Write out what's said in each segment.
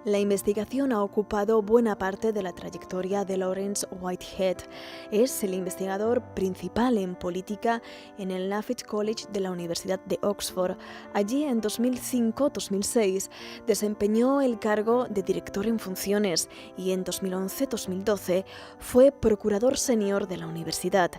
La investigación ha ocupado buena parte de la trayectoria de Laurence Whitehead. Es el investigador principal en política en el Lafayette College de la Universidad de Oxford. Allí, en 2005-2006, desempeñó el cargo de director en funciones y en 2011-2012 fue procurador senior de la Universidad.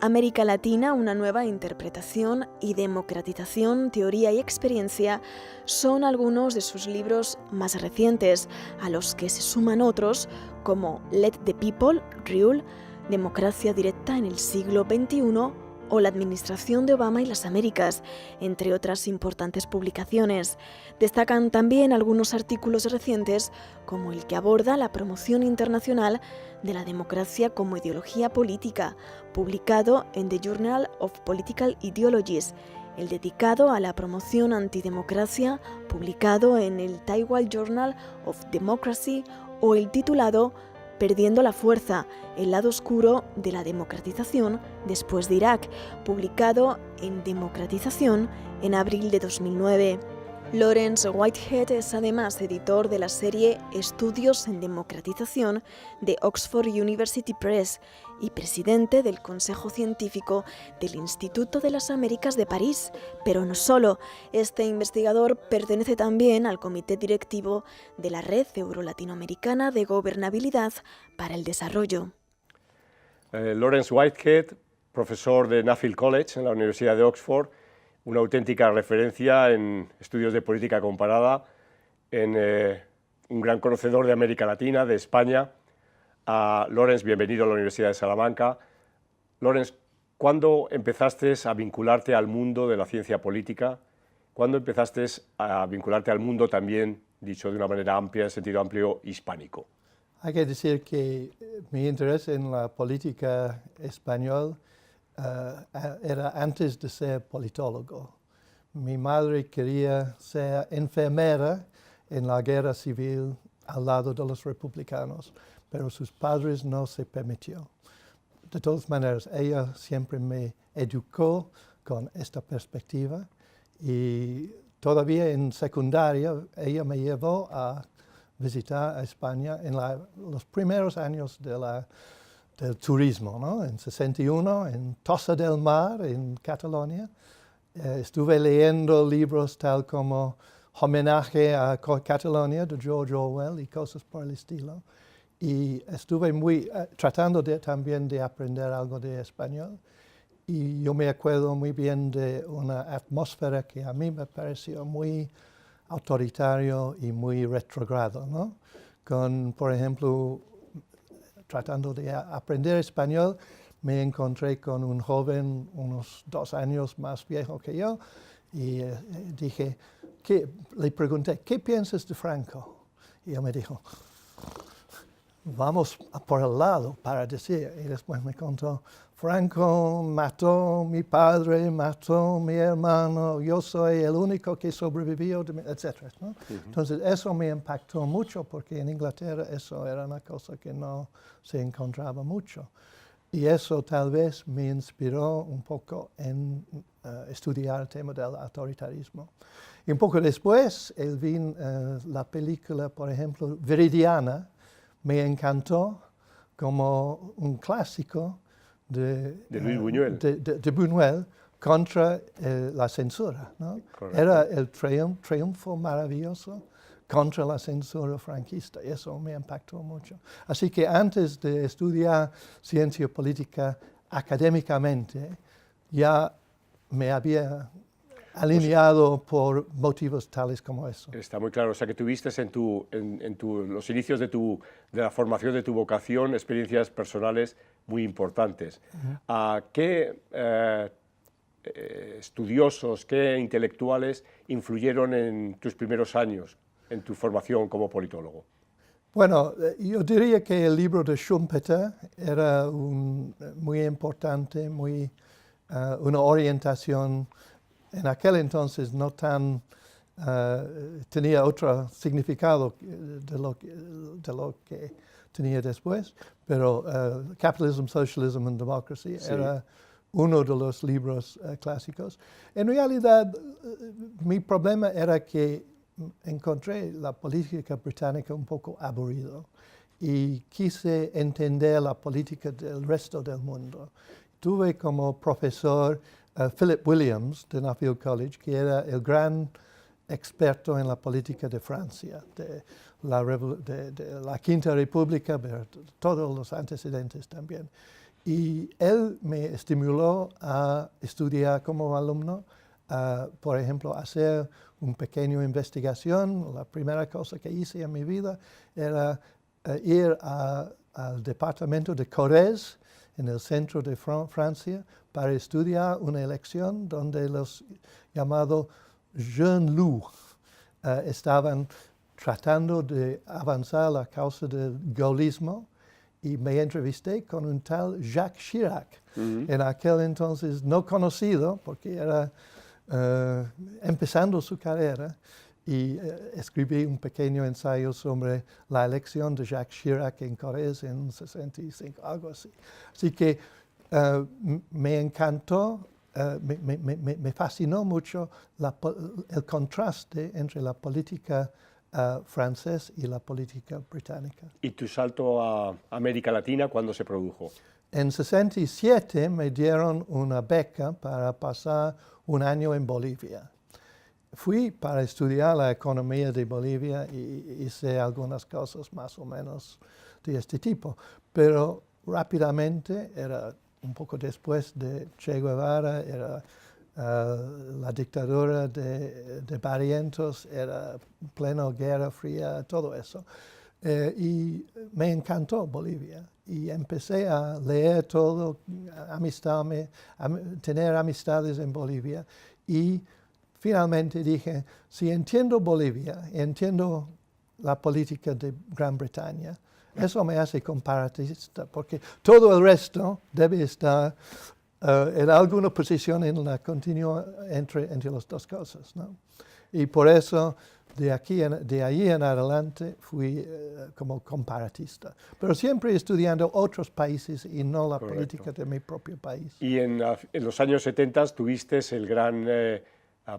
América Latina, una nueva interpretación y democratización, teoría y experiencia son algunos de sus libros más recientes, a los que se suman otros como Let the People Rule, Democracia Directa en el siglo XXI o La Administración de Obama y las Américas, entre otras importantes publicaciones. Destacan también algunos artículos recientes, como el que aborda la promoción internacional de la democracia como ideología política, publicado en The Journal of Political Ideologies, el dedicado a la promoción antidemocracia, publicado en el Taiwan Journal of Democracy, o el titulado Perdiendo la fuerza, el lado oscuro de la democratización después de Irak, publicado en Democratización en abril de 2009. Laurence Whitehead es además editor de la serie Estudios en Democratización de Oxford University Press y presidente del Consejo Científico del Instituto de las Américas de París. Pero no solo, este investigador pertenece también al comité directivo de la Red Euro-Latinoamericana de Gobernabilidad para el Desarrollo. Laurence Whitehead, profesor de Nuffield College en la Universidad de Oxford, una auténtica referencia en estudios de política comparada, un gran conocedor de América Latina, de España. Laurence, bienvenido a la Universidad de Salamanca. Laurence, ¿cuándo empezaste a vincularte al mundo de la ciencia política? ¿Cuándo empezaste a vincularte al mundo también, dicho de una manera amplia, en sentido amplio, hispánico? Hay que decir que mi interés en la política española era antes de ser politólogo. Mi madre quería ser enfermera en la guerra civil al lado de los republicanos, pero sus padres no se permitió. De todas maneras, ella siempre me educó con esta perspectiva y todavía en secundaria ella me llevó a visitar a España en los primeros años del turismo, ¿no? En 61, en Tossa del Mar, en Cataluña. Estuve leyendo libros tal como Homenaje a Cataluña de George Orwell y cosas por el estilo. Y estuve tratando también de aprender algo de español. Y yo me acuerdo muy bien de una atmósfera que a mí me pareció muy autoritario y muy retrógrado, ¿no? Con, por ejemplo, tratando de aprender español, me encontré con un joven unos 2 años más viejo que yo y le pregunté, ¿qué piensas de Franco? Y él me dijo, vamos por el lado para decir. Y después me contó, Franco mató a mi padre, mató a mi hermano, yo soy el único que sobrevivió, etc., ¿no? Entonces eso me impactó mucho porque en Inglaterra eso era una cosa que no se encontraba mucho. Y eso tal vez me inspiró un poco en estudiar el tema del autoritarismo. Y un poco después, la película, por ejemplo, Viridiana, me encantó como un clásico de Luis Buñuel. De Buñuel contra la censura, ¿no? Era el triunfo maravilloso contra la censura franquista, y eso me impactó mucho. Así que antes de estudiar ciencia política académicamente, ya me había alineado por motivos tales como eso. Está muy claro, o sea que tuviste en los inicios de la formación de tu vocación experiencias personales muy importantes. ¿Qué estudiosos, qué intelectuales influyeron en tus primeros años, en tu formación como politólogo? Bueno, yo diría que el libro de Schumpeter era muy importante, una orientación en aquel entonces no tan, tenía otro significado de lo que tenía después, pero Capitalism, Socialism and Democracy Sí. era uno de los libros clásicos. En realidad, mi problema era que encontré la política británica un poco aburrido y quise entender la política del resto del mundo. Tuve como profesor Philip Williams de Nuffield College, que era el gran experto en la política de Francia, de la Quinta República, pero todos los antecedentes también. Y él me estimuló a estudiar como alumno, por ejemplo, hacer una pequeña investigación. La primera cosa que hice en mi vida era ir al departamento de Corrèze, en el centro de Francia, para estudiar una elección donde los llamados jeunes loups estaban tratando de avanzar la causa del gaullismo, y me entrevisté con un tal Jacques Chirac, en aquel entonces no conocido, porque era empezando su carrera, y escribí un pequeño ensayo sobre la elección de Jacques Chirac en Corrèze en 65, algo así. Así que me encantó, me fascinó mucho el contraste entre la política francesa y la política británica. ¿Y tu salto a América Latina cuándo se produjo? En 67 me dieron una beca para pasar un año en Bolivia. Fui para estudiar la economía de Bolivia y hice algunas cosas más o menos de este tipo, pero rápidamente, era un poco después de Che Guevara, era la dictadura de Barrientos, era pleno Guerra Fría, todo eso. Y me encantó Bolivia y empecé a leer todo, tener amistades en Bolivia, y finalmente dije, si entiendo Bolivia, entiendo la política de Gran Bretaña, eso me hace comparatista, porque todo el resto debe estar en alguna posición en la continua entre las dos cosas, ¿no? Y por eso de ahí en adelante fui como comparatista, pero siempre estudiando otros países y no la política de mi propio país. Y en los años 70 tuviste el gran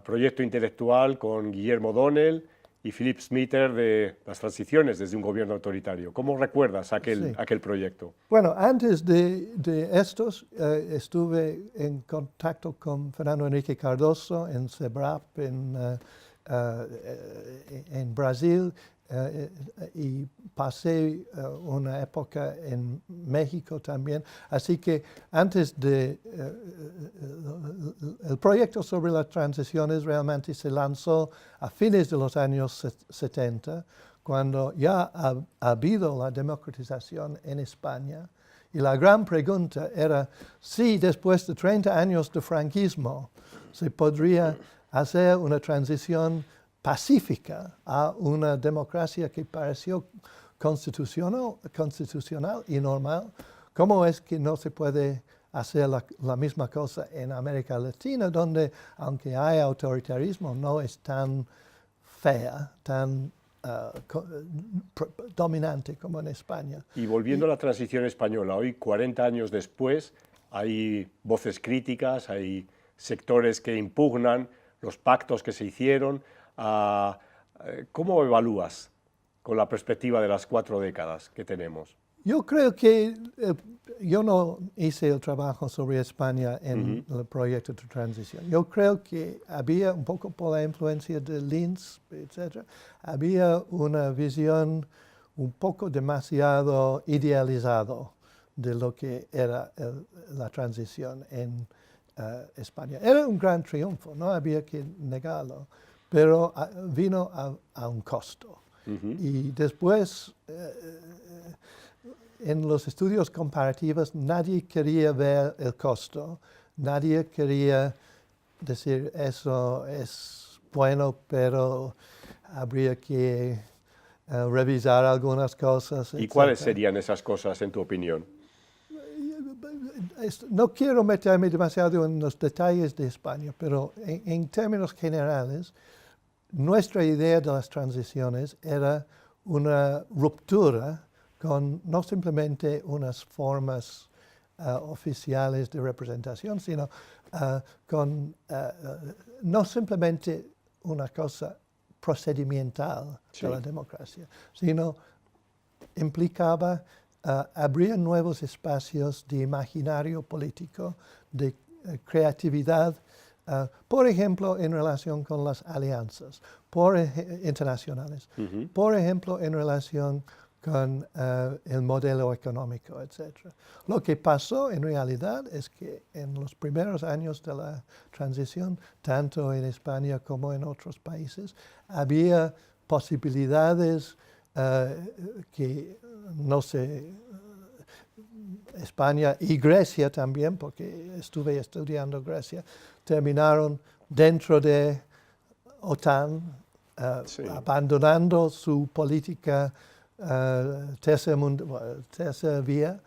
proyecto intelectual con Guillermo O'Donnell y Philip Smeaton de las transiciones desde un gobierno autoritario. ¿Cómo recuerdas aquel proyecto? Bueno, antes de estos estuve en contacto con Fernando Henrique Cardoso en CEBRAP, en Brasil, y pasé una época en México también. Así que antes de el proyecto sobre las transiciones realmente se lanzó a fines de los años 70, cuando ya ha habido la democratización en España. Y la gran pregunta era si después de 30 años de franquismo se podría hacer una transición pacífica a una democracia que pareció constitucional y normal. ¿Cómo es que no se puede hacer la misma cosa en América Latina, donde, aunque hay autoritarismo, no es tan fea, tan dominante como en España? Y volviendo a la transición española, hoy, 40 años después, hay voces críticas, hay sectores que impugnan los pactos que se hicieron. ¿Cómo evalúas con la perspectiva de las 4 décadas que tenemos? Yo creo que yo no hice el trabajo sobre España en el proyecto de transición. Yo creo que había, un poco por la influencia de Linz, etc., había una visión un poco demasiado idealizado de lo que era la transición en España. Era un gran triunfo, no había que negarlo, pero vino a un costo. Y después, en los estudios comparativos, nadie quería ver el costo, nadie quería decir eso es bueno, pero habría que revisar algunas cosas. ¿Y cuáles serían esas cosas, en tu opinión? No quiero meterme demasiado en los detalles de España, pero en términos generales, nuestra idea de las transiciones era una ruptura con no simplemente unas formas oficiales de representación, sino con no simplemente una cosa procedimental de la democracia, sino implicaba abrir nuevos espacios de imaginario político, de creatividad, por ejemplo, en relación con las alianzas internacionales, por ejemplo, en relación con el modelo económico, etc. Lo que pasó en realidad es que en los primeros años de la transición, tanto en España como en otros países, había posibilidades que no sé, España y Grecia también, porque estuve estudiando Grecia, terminaron dentro de OTAN, abandonando su política tercera vía,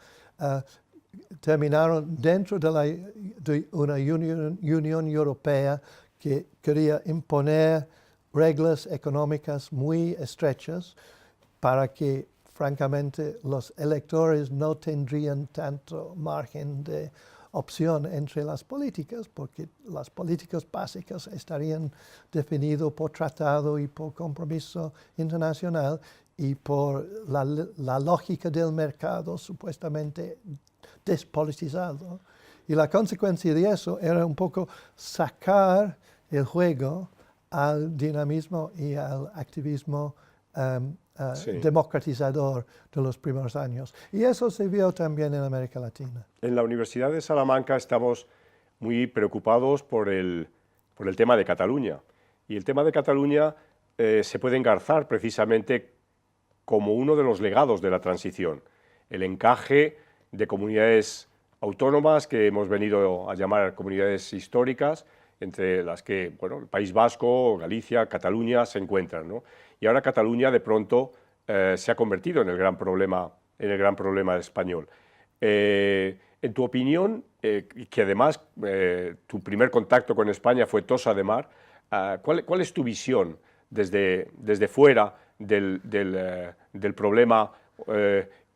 terminaron dentro de una Unión Europea que quería imponer reglas económicas muy estrechas para que, francamente, los electores no tendrían tanto margen de opción entre las políticas, porque las políticas básicas estarían definidas por tratado y por compromiso internacional y por la lógica del mercado supuestamente despolitizado. Y la consecuencia de eso era un poco sacar el juego al dinamismo y al activismo democratizador de los primeros años. Y eso se vio también en América Latina. En la Universidad de Salamanca estamos muy preocupados por el tema de Cataluña. Y el tema de Cataluña se puede engarzar precisamente como uno de los legados de la transición. El encaje de comunidades autónomas que hemos venido a llamar comunidades históricas, entre las que el País Vasco, Galicia, Cataluña se encuentran, ¿no? Y ahora Cataluña de pronto se ha convertido en el gran problema español. En tu opinión, que además tu primer contacto con España fue Tossa de Mar, ¿cuál es tu visión desde fuera del problema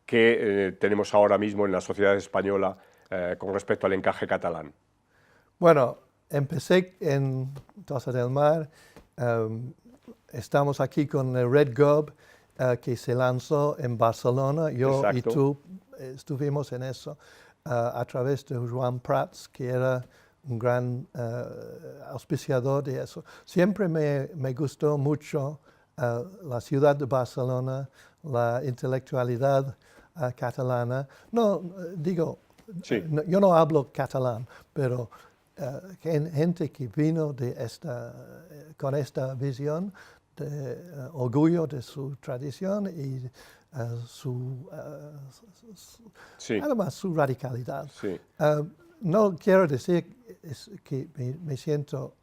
que tenemos ahora mismo en la sociedad española con respecto al encaje catalán? Bueno, empecé en Tossa del Mar. Estamos aquí con el Red Gov que se lanzó en Barcelona. Yo y tú estuvimos en eso a través de Joan Prats, que era un gran auspiciador de eso. Siempre me gustó mucho la ciudad de Barcelona, la intelectualidad catalana. No, digo, yo no hablo catalán, pero gente que vino con esta visión de orgullo de su tradición y además su radicalidad. No quiero decir que me siento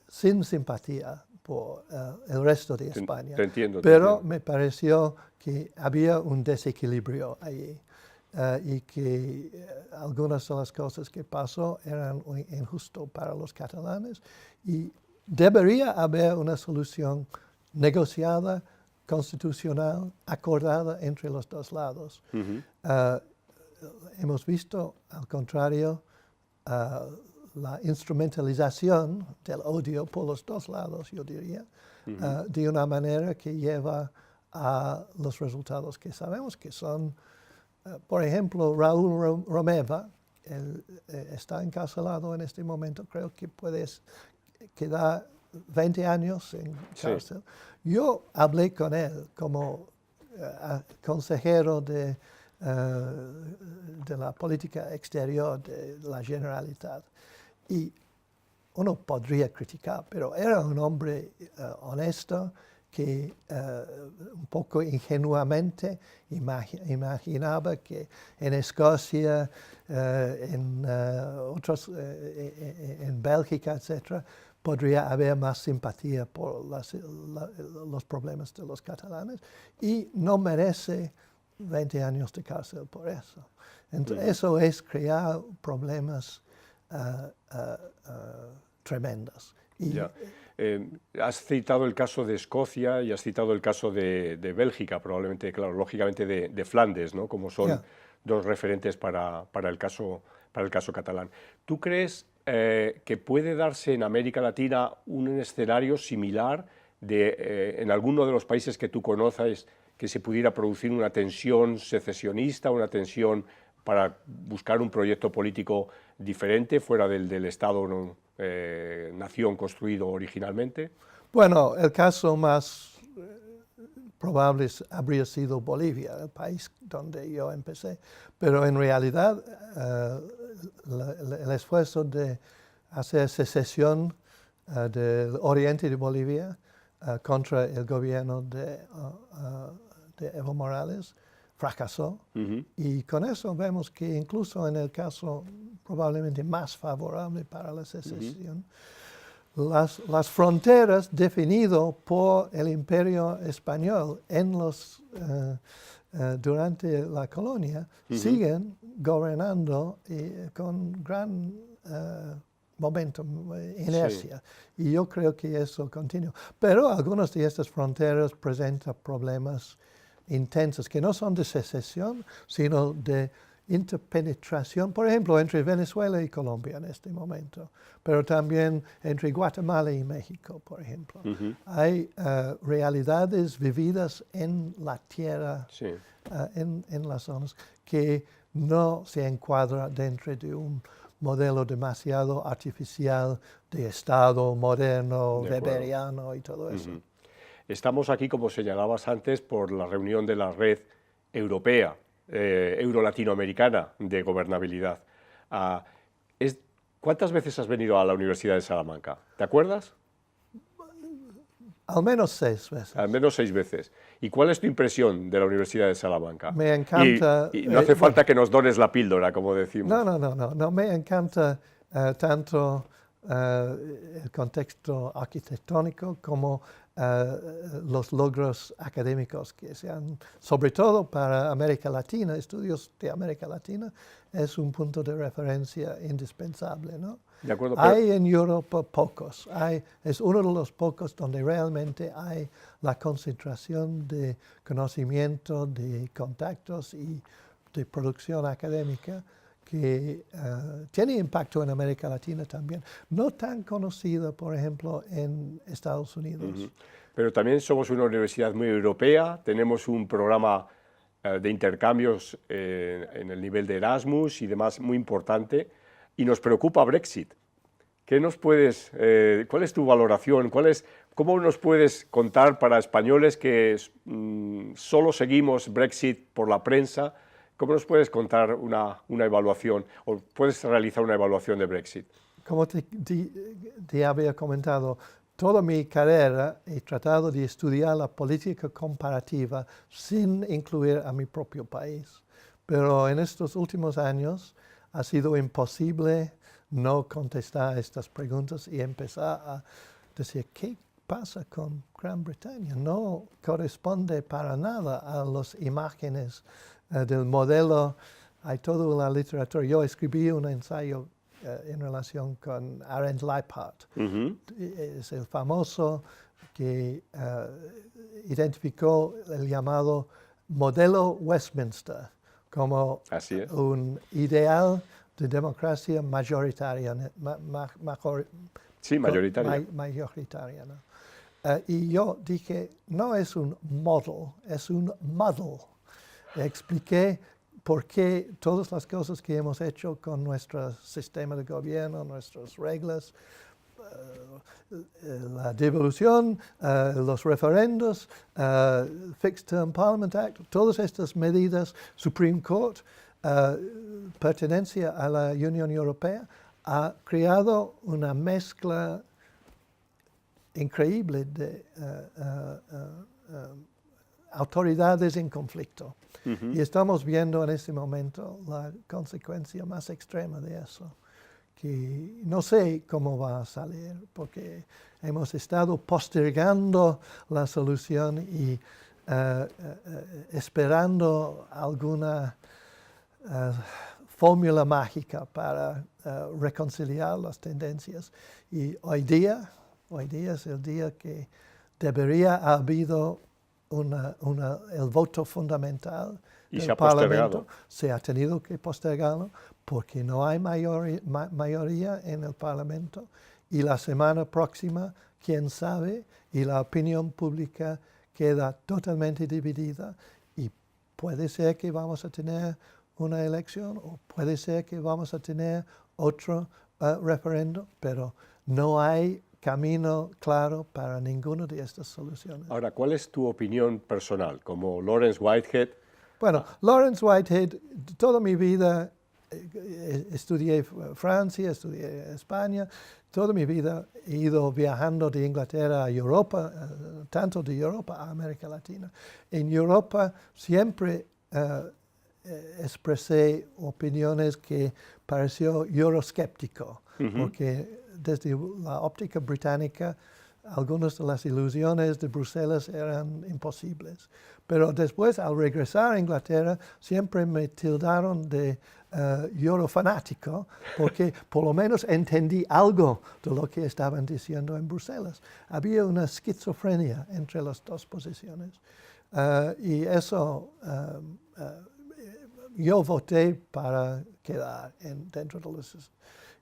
sin simpatía por el resto de España, te entiendo, pero me pareció que había un desequilibrio ahí. Y que algunas de las cosas que pasó eran injustas para los catalanes y debería haber una solución negociada, constitucional, acordada entre los dos lados. Hemos visto, al contrario, la instrumentalización del odio por los dos lados, yo diría, de una manera que lleva a los resultados que sabemos que son. Por ejemplo, Raúl Romeva, él está encarcelado en este momento, creo que puede quedar 20 años en cárcel. Yo hablé con él como consejero de la política exterior de la Generalitat. Y uno podría criticar, pero era un hombre honesto, que un poco ingenuamente imaginaba que en Escocia, en Bélgica, etc., podría haber más simpatía por los problemas de los catalanes y no merece 20 años de cárcel por eso. Entonces, eso es crear problemas tremendos. has citado el caso de Escocia y has citado el caso de Bélgica, probablemente, claro, lógicamente de Flandes, ¿no? Como son dos referentes para el caso catalán. ¿Tú crees que puede darse en América Latina un escenario similar en alguno de los países que tú conoces, que se pudiera producir una tensión secesionista, una tensión para buscar un proyecto político diferente fuera del Estado nación construido originalmente? Bueno, el caso más probable habría sido Bolivia, el país donde yo empecé, pero en realidad el esfuerzo de hacer secesión del oriente de Bolivia contra el gobierno de Evo Morales fracasó, y con eso vemos que incluso en el caso probablemente más favorable para la secesión, las fronteras definidas por el Imperio Español durante la colonia siguen gobernando con gran momentum, inercia, y yo creo que eso continúa. Pero algunas de estas fronteras presentan problemas intensos, que no son de secesión, sino de interpenetración, por ejemplo, entre Venezuela y Colombia en este momento, pero también entre Guatemala y México, por ejemplo. Hay realidades vividas en la tierra, en las zonas, que no se encuadra dentro de un modelo demasiado artificial de Estado moderno, weberiano y todo eso. Estamos aquí, como señalabas antes, por la reunión de la red europea, euro-latinoamericana de gobernabilidad. ¿Cuántas veces has venido a la Universidad de Salamanca? ¿Te acuerdas? Al menos 6 veces. Al menos 6 veces. ¿Y cuál es tu impresión de la Universidad de Salamanca? Me encanta... Y no hace falta que nos dones la píldora, como decimos. No, me encanta tanto el contexto arquitectónico como los logros académicos que se han, sobre todo para América Latina, estudios de América Latina, es un punto de referencia indispensable, ¿no? De acuerdo, Hay en Europa pocos, es uno de los pocos donde realmente hay la concentración de conocimiento, de contactos y de producción académica que tiene impacto en América Latina también, no tan conocida, por ejemplo, en Estados Unidos. Pero también somos una universidad muy europea, tenemos un programa de intercambios en el nivel de Erasmus y demás muy importante, y nos preocupa Brexit. ¿Qué nos puedes, cuál es tu valoración? ¿Cómo nos puedes contar para españoles que solo seguimos Brexit por la prensa? ¿Cómo nos puedes contar una evaluación o puedes realizar una evaluación de Brexit? Como te había comentado, toda mi carrera he tratado de estudiar la política comparativa sin incluir a mi propio país. Pero en estos últimos años ha sido imposible no contestar estas preguntas y empezar a decir, ¿qué pasa con Gran Bretaña? No corresponde para nada a las imágenes del modelo. Hay toda la literatura. Yo escribí un ensayo en relación con Arendt Leiphart. Es el famoso que identificó el llamado modelo Westminster como un ideal de democracia mayoritaria. Mayoritaria, ¿no? Y yo dije, no es un model, es un model. Expliqué por qué todas las cosas que hemos hecho con nuestro sistema de gobierno, nuestras reglas, la devolución, los referendos, Fixed Term Parliament Act, todas estas medidas, Supreme Court, pertenencia a la Unión Europea, ha creado una mezcla increíble de autoridades en conflicto. Y estamos viendo en este momento la consecuencia más extrema de eso, que no sé cómo va a salir, porque hemos estado postergando la solución y esperando alguna fórmula mágica para reconciliar las tendencias. Y hoy día Hoy día es el día que debería haber habido el voto fundamental y del Parlamento. Se ha tenido que postergarlo porque no hay mayoría en el Parlamento y la semana próxima, quién sabe, y la opinión pública queda totalmente dividida y puede ser que vamos a tener una elección o puede ser que vamos a tener otro referéndum, pero no hay camino claro para ninguna de estas soluciones. Ahora, ¿cuál es tu opinión personal como Laurence Whitehead? Bueno, Laurence Whitehead, toda mi vida estudié Francia, estudié España, toda mi vida he ido viajando de Inglaterra a Europa, tanto de Europa a América Latina. En Europa siempre expresé opiniones que pareció euroscéptico, porque desde la óptica británica algunas de las ilusiones de Bruselas eran imposibles. Pero después, al regresar a Inglaterra, siempre me tildaron de eurofanático, porque por lo menos entendí algo de lo que estaban diciendo en Bruselas. Había una esquizofrenia entre las dos posiciones. Y eso, yo voté para quedar dentro de los...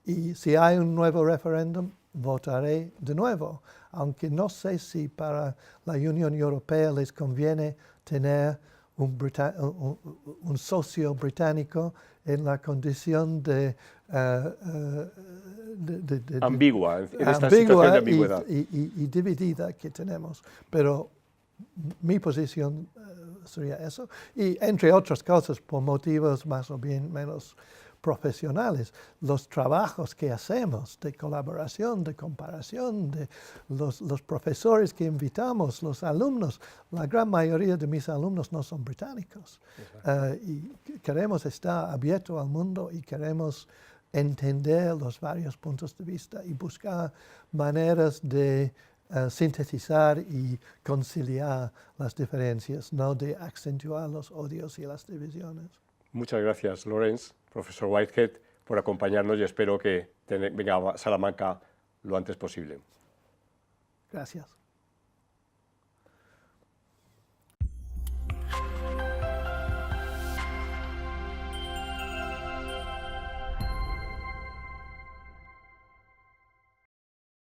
Y si hay un nuevo referéndum, votaré de nuevo, aunque no sé si para la Unión Europea les conviene tener un socio británico en la condición de ambigua, en esta situación de ambigüedad. Y dividida que tenemos. Pero mi posición sería eso. Y entre otras cosas, por motivos más o menos profesionales, los trabajos que hacemos de colaboración, de comparación, de los profesores que invitamos, los alumnos, la gran mayoría de mis alumnos no son británicos. Y queremos estar abiertos al mundo y queremos entender los varios puntos de vista y buscar maneras de sintetizar y conciliar las diferencias, no de acentuar los odios y las divisiones. Muchas gracias, Laurence, profesor Whitehead, por acompañarnos y espero que venga a Salamanca lo antes posible. Gracias.